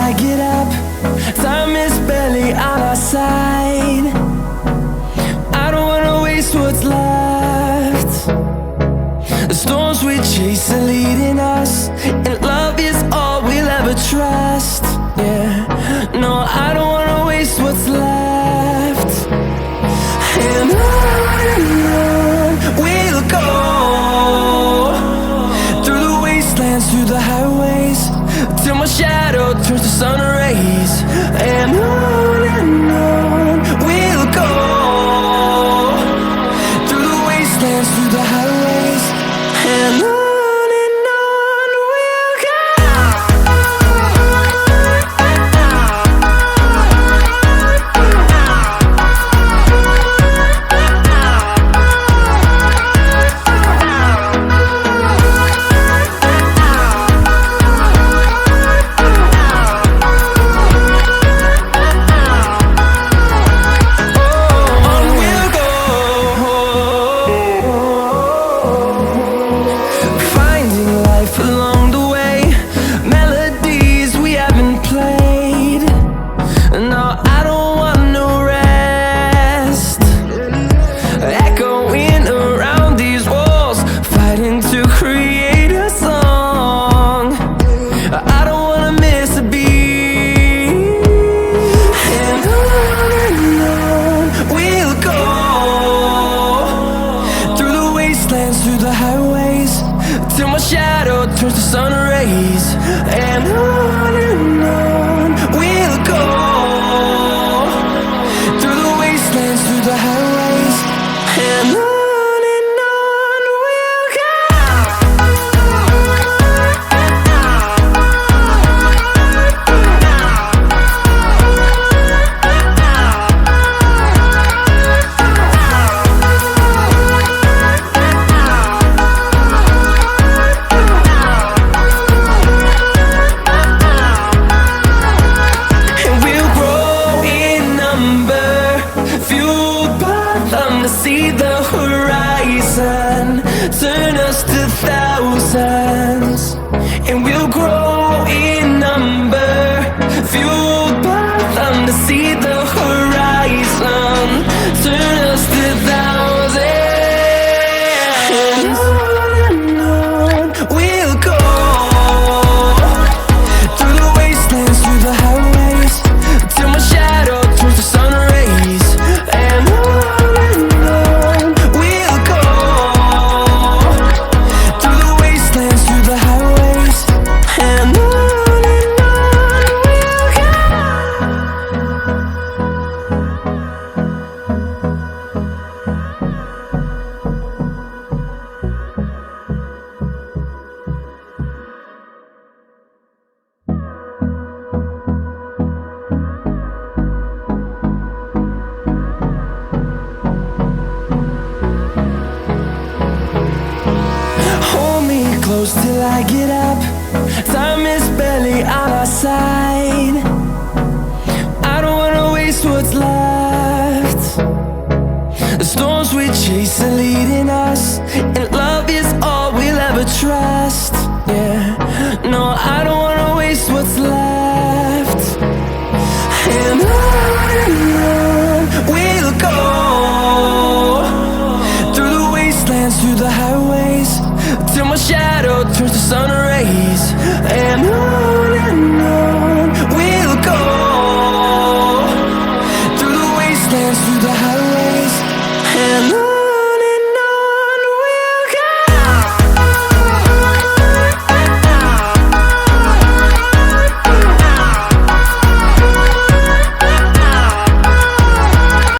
I get up. Time is barely on our side. I don't wanna waste what's left. The storms we chase are leading us, and love is all we'll ever trust. Yeah, no, I don't wanna waste what's left. And on we'll go, through the wastelands, through the highways, till my shadow turns to sun rays. And on we'll go, through the wastelands, through the highways, and on. Through the highways, till my shadow turns to sun rays. And on we'll go, through the wastelands, through the highways, and on. See the horizon turn us to thousands, and we'll grow in number, fueled by them. To see the horizon turn us to thousands, and on we'll go, through the wastelands, through the highways, till my shadow turns to sun rays. And close till I get up. Time is barely on our side. I don't wanna waste what's left. The storms we chase are leading us, and love